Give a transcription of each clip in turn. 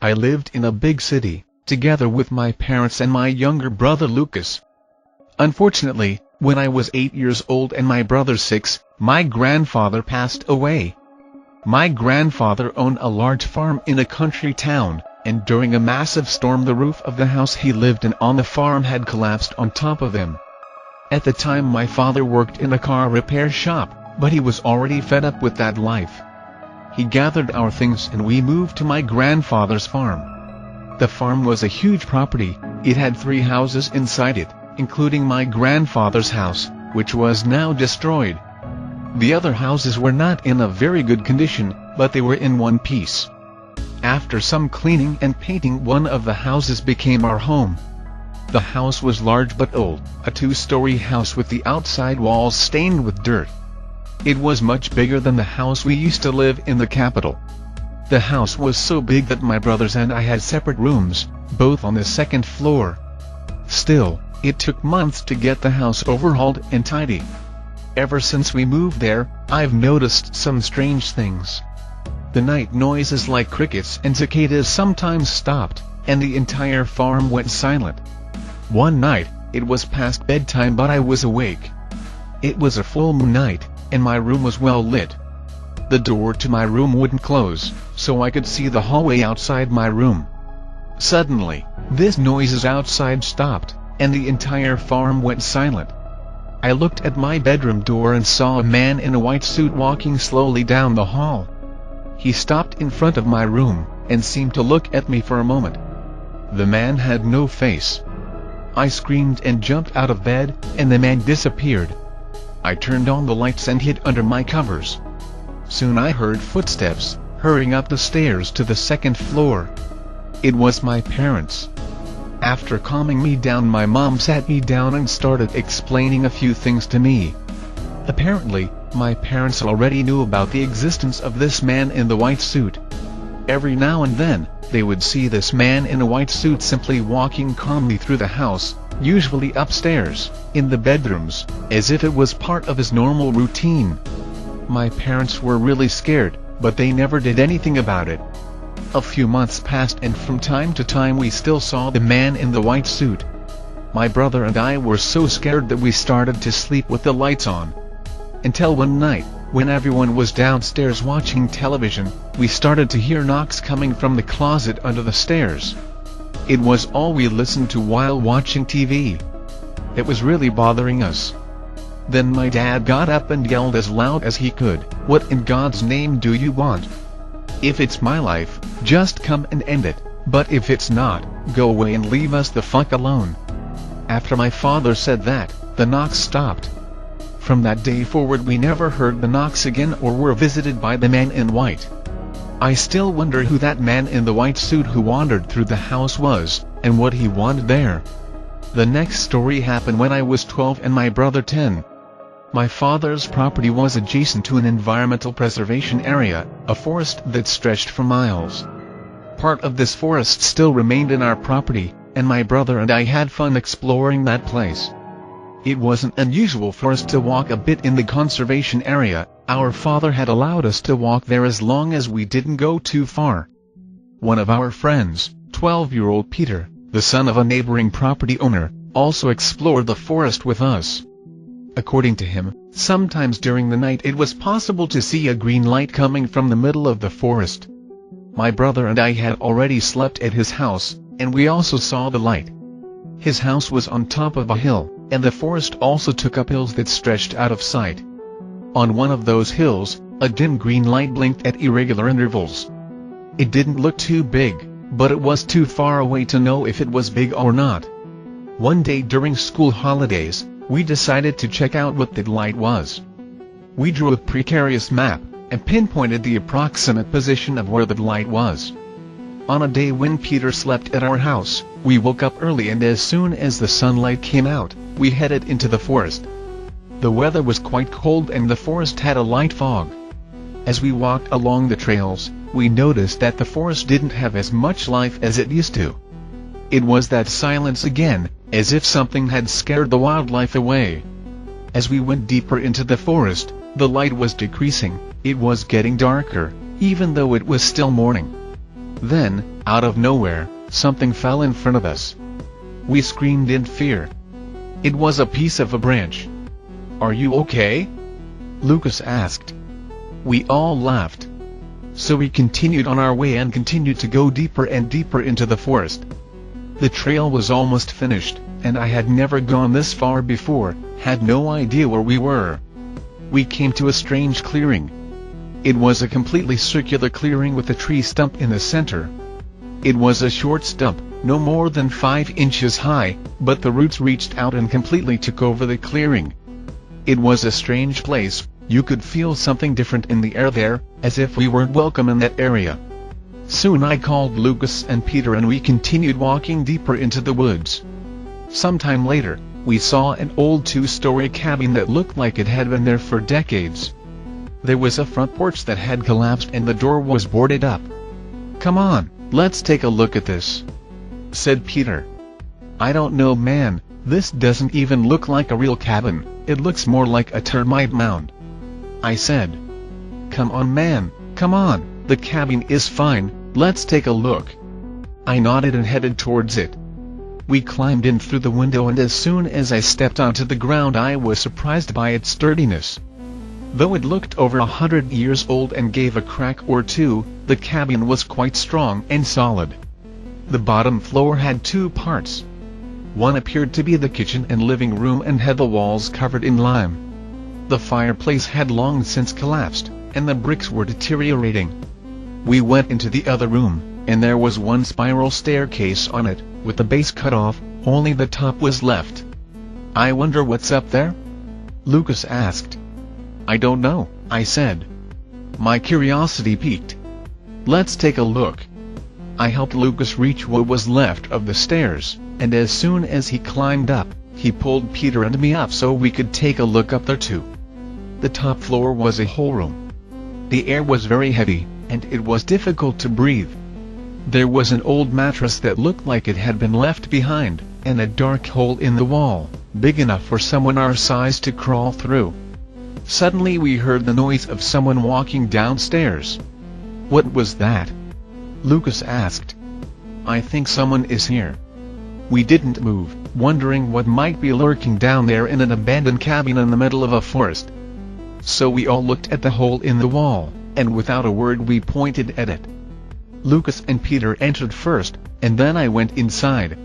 I lived in a big city, together with my parents and my younger brother Lucas. Unfortunately, when I was 8 years old and my brother 6, my grandfather passed away. My grandfather owned a large farm in a country town, and during a massive storm the roof of the house he lived in on the farm had collapsed on top of him. At the time my father worked in a car repair shop, but he was already fed up with that life. He gathered our things and we moved to my grandfather's farm. The farm was a huge property. It had 3 houses inside it, including my grandfather's house, which was now destroyed. The other houses were not in a very good condition, but they were in one piece. After some cleaning and painting, one of the houses became our home. The house was large but old, a 2-story house with the outside walls stained with dirt. It was much bigger than the house we used to live in the capital. The house was so big that my brothers and I had separate rooms, both on the 2nd floor. Still, it took months to get the house overhauled and tidy. Ever since we moved there, I've noticed some strange things. The night noises like crickets and cicadas sometimes stopped, and the entire farm went silent. One night, it was past bedtime but I was awake. It was a full moon night, and my room was well lit. The door to my room wouldn't close, so I could see the hallway outside my room. Suddenly, this noises outside stopped, and the entire farm went silent. I looked at my bedroom door and saw a man in a white suit walking slowly down the hall. He stopped in front of my room, and seemed to look at me for a moment. The man had no face. I screamed and jumped out of bed, and the man disappeared. I turned on the lights and hid under my covers. Soon I heard footsteps, hurrying up the stairs to the 2nd floor. It was my parents. After calming me down, my mom sat me down and started explaining a few things to me. Apparently, my parents already knew about the existence of this man in the white suit. Every now and then, they would see this man in a white suit simply walking calmly through the house, usually upstairs, in the bedrooms, as if it was part of his normal routine. My parents were really scared, but they never did anything about it. A few months passed and from time to time we still saw the man in the white suit. My brother and I were so scared that we started to sleep with the lights on. Until one night, when everyone was downstairs watching television, we started to hear knocks coming from the closet under the stairs. It was all we listened to while watching TV. It was really bothering us. Then my dad got up and yelled as loud as he could, "What in God's name do you want? If it's my life, just come and end it, but if it's not, go away and leave us the fuck alone." After my father said that, the knocks stopped. From that day forward we never heard the knocks again or were visited by the man in white. I still wonder who that man in the white suit who wandered through the house was, and what he wanted there. The next story happened when I was 12 and my brother 10. My father's property was adjacent to an environmental preservation area, a forest that stretched for miles. Part of this forest still remained in our property, and my brother and I had fun exploring that place. It wasn't unusual for us to walk a bit in the conservation area. Our father had allowed us to walk there as long as we didn't go too far. One of our friends, 12-year-old Peter, the son of a neighboring property owner, also explored the forest with us. According to him, sometimes during the night it was possible to see a green light coming from the middle of the forest. My brother and I had already slept at his house, and we also saw the light. His house was on top of a hill, and the forest also took up hills that stretched out of sight. On one of those hills, a dim green light blinked at irregular intervals. It didn't look too big, but it was too far away to know if it was big or not. One day during school holidays, we decided to check out what that light was. We drew a precarious map, and pinpointed the approximate position of where the light was. On a day when Peter slept at our house, we woke up early and as soon as the sunlight came out, we headed into the forest. The weather was quite cold and the forest had a light fog. As we walked along the trails, we noticed that the forest didn't have as much life as it used to. It was that silence again, as if something had scared the wildlife away. As we went deeper into the forest, the light was decreasing. It was getting darker, even though it was still morning. Then, out of nowhere, something fell in front of us. We screamed in fear. It was a piece of a branch. "Are you okay?" Lucas asked. We all laughed. So we continued on our way and continued to go deeper and deeper into the forest. The trail was almost finished, and I had never gone this far before, had no idea where we were. We came to a strange clearing. It was a completely circular clearing with a tree stump in the center. It was a short stump, no more than 5 inches high, but the roots reached out and completely took over the clearing. It was a strange place. You could feel something different in the air there, as if we weren't welcome in that area. Soon I called Lucas and Peter and we continued walking deeper into the woods. Sometime later, we saw an old 2-story cabin that looked like it had been there for decades. There was a front porch that had collapsed and the door was boarded up. "Come on, let's take a look at this," said Peter. "I don't know, man, this doesn't even look like a real cabin, it looks more like a termite mound," I said. "Come on, man, come on, the cabin is fine, let's take a look." I nodded and headed towards it. We climbed in through the window and as soon as I stepped onto the ground I was surprised by its sturdiness. Though it looked over 100 years old and gave a crack or two, the cabin was quite strong and solid. The bottom floor had 2 parts. One appeared to be the kitchen and living room and had the walls covered in lime. The fireplace had long since collapsed, and the bricks were deteriorating. We went into the other room, and there was one spiral staircase on it, with the base cut off, only the top was left. "I wonder what's up there?" Lucas asked. "I don't know," I said. My curiosity piqued. "Let's take a look." I helped Lucas reach what was left of the stairs, and as soon as he climbed up, he pulled Peter and me up so we could take a look up there too. The top floor was a whole room. The air was very heavy, and it was difficult to breathe. There was an old mattress that looked like it had been left behind, and a dark hole in the wall, big enough for someone our size to crawl through. Suddenly we heard the noise of someone walking downstairs. "What was that?" Lucas asked. "I think someone is here." We didn't move, wondering what might be lurking down there in an abandoned cabin in the middle of a forest. So we all looked at the hole in the wall, and without a word we pointed at it. Lucas and Peter entered first, and then I went inside.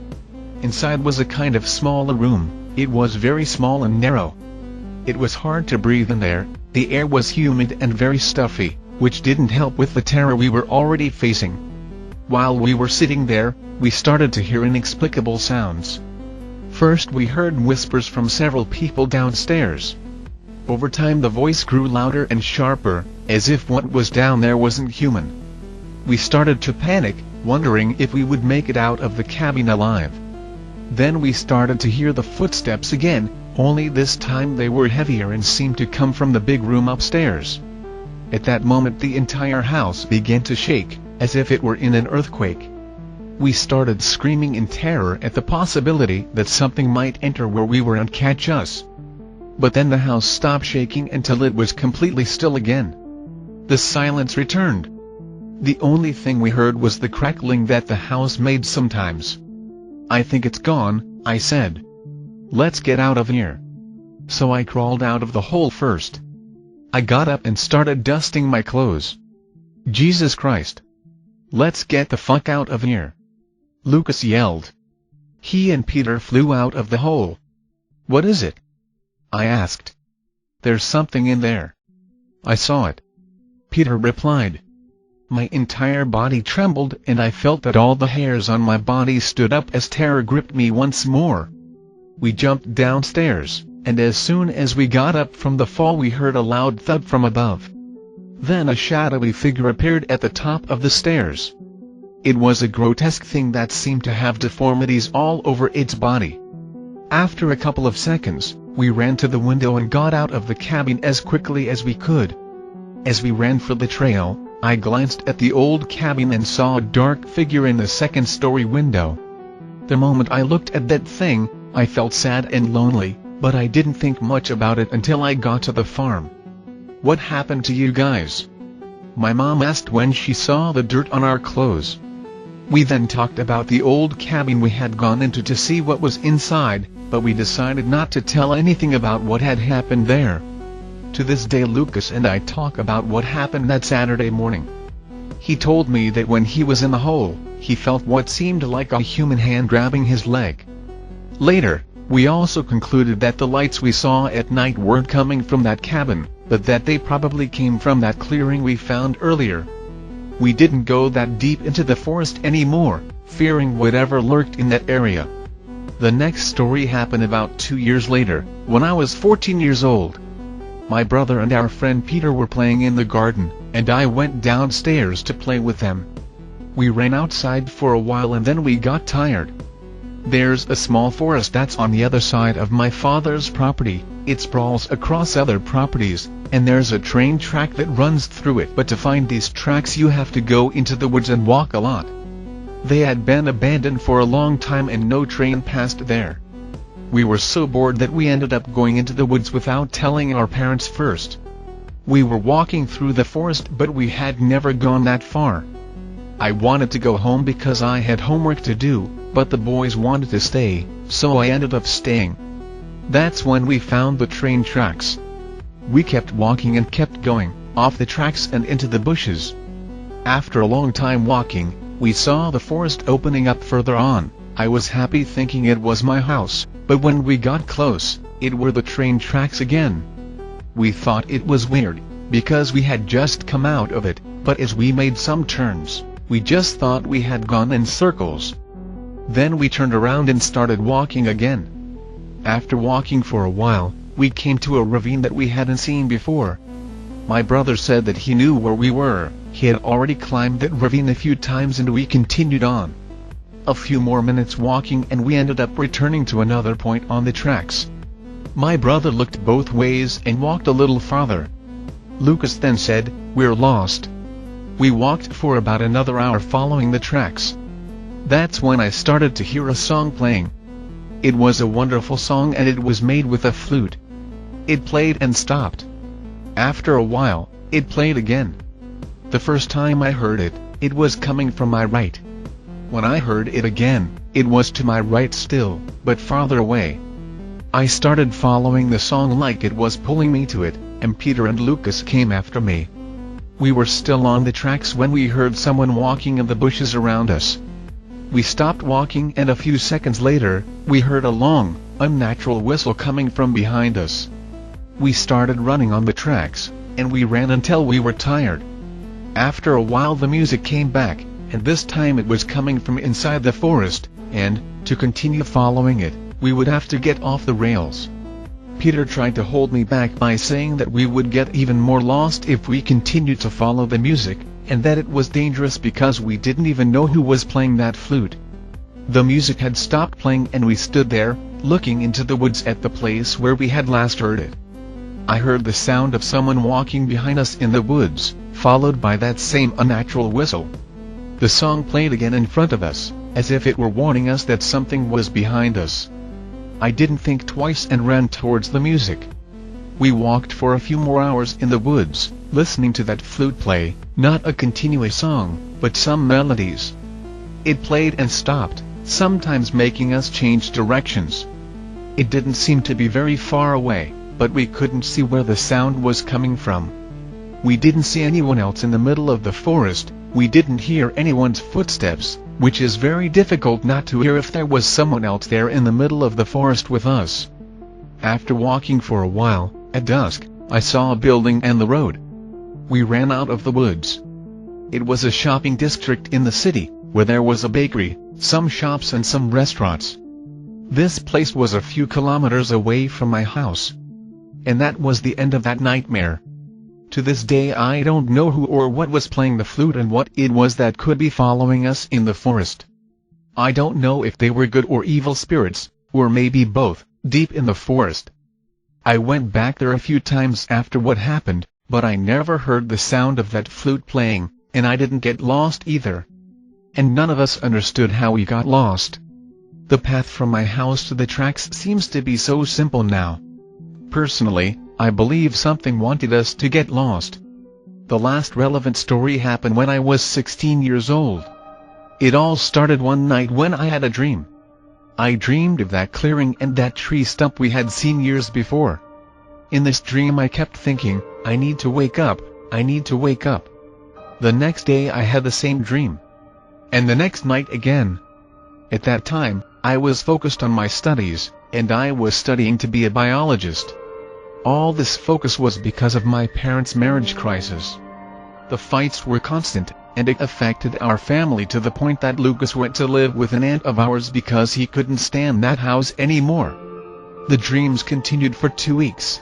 Inside was a kind of smaller room. It was very small and narrow. It was hard to breathe in there, the air was humid and very stuffy, which didn't help with the terror we were already facing. While we were sitting there, we started to hear inexplicable sounds. First we heard whispers from several people downstairs. Over time the voice grew louder and sharper, as if what was down there wasn't human. We started to panic, wondering if we would make it out of the cabin alive. Then we started to hear the footsteps again, only this time they were heavier and seemed to come from the big room upstairs. At that moment the entire house began to shake, as if it were in an earthquake. We started screaming in terror at the possibility that something might enter where we were and catch us. But then the house stopped shaking until it was completely still again. The silence returned. The only thing we heard was the crackling that the house made sometimes. "I think it's gone," I said. "Let's get out of here." So I crawled out of the hole first. I got up and started dusting my clothes. "Jesus Christ! Let's get the fuck out of here!" Lucas yelled. He and Peter flew out of the hole. "What is it?" I asked. "There's something in there." "I saw it," Peter replied. My entire body trembled and I felt that all the hairs on my body stood up as terror gripped me once more. We jumped downstairs, and as soon as we got up from the fall we heard a loud thud from above. Then a shadowy figure appeared at the top of the stairs. It was a grotesque thing that seemed to have deformities all over its body. After a couple of seconds, we ran to the window and got out of the cabin as quickly as we could. As we ran for the trail, I glanced at the old cabin and saw a dark figure in the second-story window. The moment I looked at that thing, I felt sad and lonely, but I didn't think much about it until I got to the farm. "What happened to you guys?" my mom asked when she saw the dirt on our clothes. We then talked about the old cabin we had gone into to see what was inside, but we decided not to tell anything about what had happened there. To this day Lucas and I talk about what happened that Saturday morning. He told me that when he was in the hole, he felt what seemed like a human hand grabbing his leg. Later, we also concluded that the lights we saw at night weren't coming from that cabin, but that they probably came from that clearing we found earlier. We didn't go that deep into the forest anymore, fearing whatever lurked in that area. The next story happened about 2 years later, when I was 14 years old. My brother and our friend Peter were playing in the garden, and I went downstairs to play with them. We ran outside for a while and then we got tired. There's a small forest that's on the other side of my father's property. It sprawls across other properties, and there's a train track that runs through it. But to find these tracks you have to go into the woods and walk a lot. They had been abandoned for a long time and no train passed there. We were so bored that we ended up going into the woods without telling our parents first. We were walking through the forest but we had never gone that far. I wanted to go home because I had homework to do, but the boys wanted to stay, so I ended up staying. That's when we found the train tracks. We kept walking and kept going, off the tracks and into the bushes. After a long time walking, we saw the forest opening up further on. I was happy thinking it was my house, but when we got close, it were the train tracks again. We thought it was weird, because we had just come out of it, but as we made some turns, we just thought we had gone in circles. Then we turned around and started walking again. After walking for a while, we came to a ravine that we hadn't seen before. My brother said that he knew where we were. He had already climbed that ravine a few times and we continued on. A few more minutes walking and we ended up returning to another point on the tracks. My brother looked both ways and walked a little farther. Lucas then said, "We're lost." We walked for about another hour following the tracks. That's when I started to hear a song playing. It was a wonderful song and it was made with a flute. It played and stopped. After a while, it played again. The first time I heard it, it was coming from my right. When I heard it again, it was to my right still, but farther away. I started following the song like it was pulling me to it, and Peter and Lucas came after me. We were still on the tracks when we heard someone walking in the bushes around us. We stopped walking and a few seconds later, we heard a long, unnatural whistle coming from behind us. We started running on the tracks, and we ran until we were tired. After a while the music came back, and this time it was coming from inside the forest, and, to continue following it, we would have to get off the rails. Peter tried to hold me back by saying that we would get even more lost if we continued to follow the music, and that it was dangerous because we didn't even know who was playing that flute. The music had stopped playing and we stood there, looking into the woods at the place where we had last heard it. I heard the sound of someone walking behind us in the woods, followed by that same unnatural whistle. The song played again in front of us, as if it were warning us that something was behind us. I didn't think twice and ran towards the music. We walked for a few more hours in the woods, listening to that flute play, not a continuous song, but some melodies. It played and stopped, sometimes making us change directions. It didn't seem to be very far away, but we couldn't see where the sound was coming from. We didn't see anyone else in the middle of the forest. We didn't hear anyone's footsteps, which is very difficult not to hear if there was someone else there in the middle of the forest with us. After walking for a while, at dusk, I saw a building and the road. We ran out of the woods. It was a shopping district in the city, where there was a bakery, some shops and some restaurants. This place was a few kilometers away from my house. And that was the end of that nightmare. To this day I don't know who or what was playing the flute and what it was that could be following us in the forest. I don't know if they were good or evil spirits, or maybe both, deep in the forest. I went back there a few times after what happened, but I never heard the sound of that flute playing, and I didn't get lost either. And none of us understood how we got lost. The path from my house to the tracks seems to be so simple now. Personally, I believe something wanted us to get lost. The last relevant story happened when I was 16 years old. It all started one night when I had a dream. I dreamed of that clearing and that tree stump we had seen years before. In this dream I kept thinking, I need to wake up, I need to wake up. The next day I had the same dream. And the next night again. At that time, I was focused on my studies, and I was studying to be a biologist. All this focus was because of my parents' marriage crisis. The fights were constant, and it affected our family to the point that Lucas went to live with an aunt of ours because he couldn't stand that house anymore. The dreams continued for 2 weeks.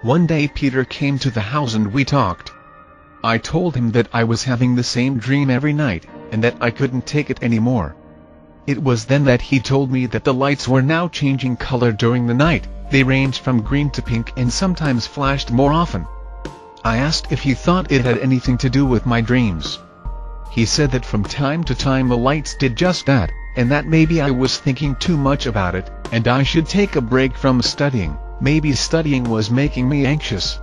One day Peter came to the house and we talked. I told him that I was having the same dream every night, and that I couldn't take it anymore. It was then that he told me that the lights were now changing color during the night. They ranged from green to pink and sometimes flashed more often. I asked if he thought it had anything to do with my dreams. He said that from time to time the lights did just that, and that maybe I was thinking too much about it, and I should take a break from studying. Maybe studying was making me anxious.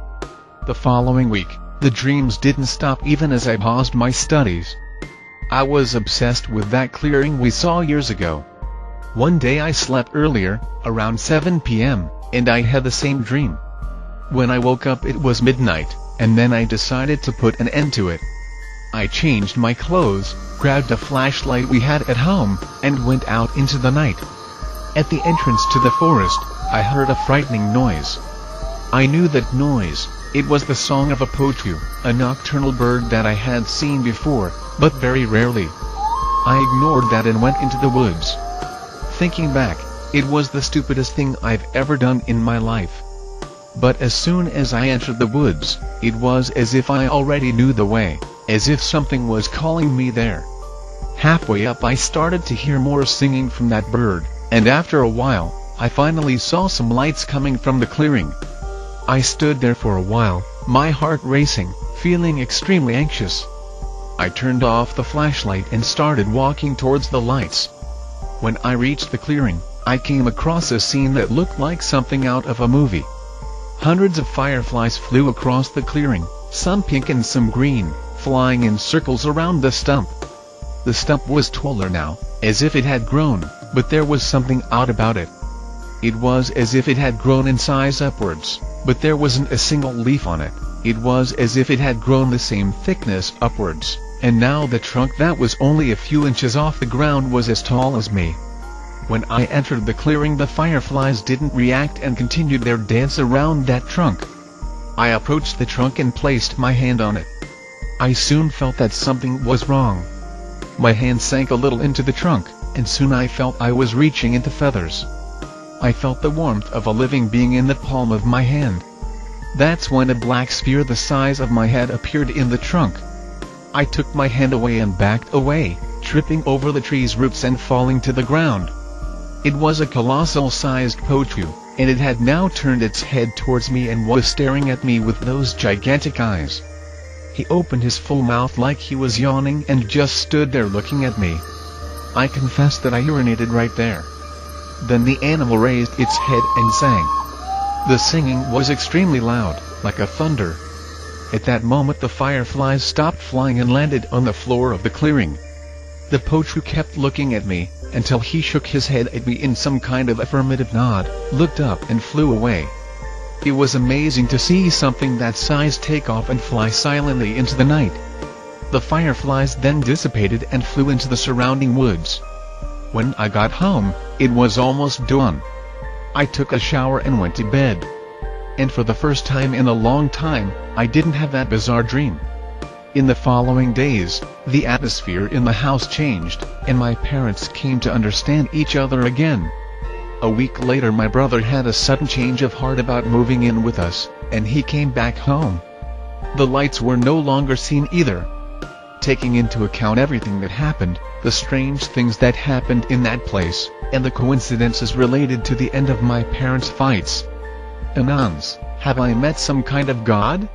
The following week, the dreams didn't stop even as I paused my studies. I was obsessed with that clearing we saw years ago. One day I slept earlier, around 7 p.m., and I had the same dream. When I woke up it was midnight, and then I decided to put an end to it. I changed my clothes, grabbed a flashlight we had at home, and went out into the night. At the entrance to the forest, I heard a frightening noise. I knew that noise. It was the song of a pochu, a nocturnal bird that I had seen before, but very rarely. I ignored that and went into the woods. Thinking back, it was the stupidest thing I've ever done in my life. But as soon as I entered the woods, it was as if I already knew the way, as if something was calling me there. Halfway up I started to hear more singing from that bird, and after a while, I finally saw some lights coming from the clearing. I stood there for a while, my heart racing, feeling extremely anxious. I turned off the flashlight and started walking towards the lights. When I reached the clearing, I came across a scene that looked like something out of a movie. Hundreds of fireflies flew across the clearing, some pink and some green, flying in circles around the stump. The stump was taller now, as if it had grown, but there was something odd about it. It was as if it had grown in size upwards, but there wasn't a single leaf on it. It was as if it had grown the same thickness upwards, and now the trunk that was only a few inches off the ground was as tall as me. When I entered the clearing the fireflies didn't react and continued their dance around that trunk. I approached the trunk and placed my hand on it. I soon felt that something was wrong. My hand sank a little into the trunk, and soon I felt I was reaching into feathers. I felt the warmth of a living being in the palm of my hand. That's when a black sphere the size of my head appeared in the trunk. I took my hand away and backed away, tripping over the tree's roots and falling to the ground. It was a colossal-sized pochu, and it had now turned its head towards me and was staring at me with those gigantic eyes. He opened his full mouth like he was yawning and just stood there looking at me. I confess that I urinated right there. Then the animal raised its head and sang. The singing was extremely loud, like a thunder. At that moment the fireflies stopped flying and landed on the floor of the clearing. The pochu kept looking at me, until he shook his head at me in some kind of affirmative nod, looked up and flew away. It was amazing to see something that size take off and fly silently into the night. The fireflies then dissipated and flew into the surrounding woods. When I got home, it was almost dawn. I took a shower and went to bed. And for the first time in a long time, I didn't have that bizarre dream. In the following days, the atmosphere in the house changed, and my parents came to understand each other again. A week later my brother had a sudden change of heart about moving in with us, and he came back home. The lights were no longer seen either. Taking into account everything that happened, the strange things that happened in that place, and the coincidences related to the end of my parents' fights. Anons, have I met some kind of god?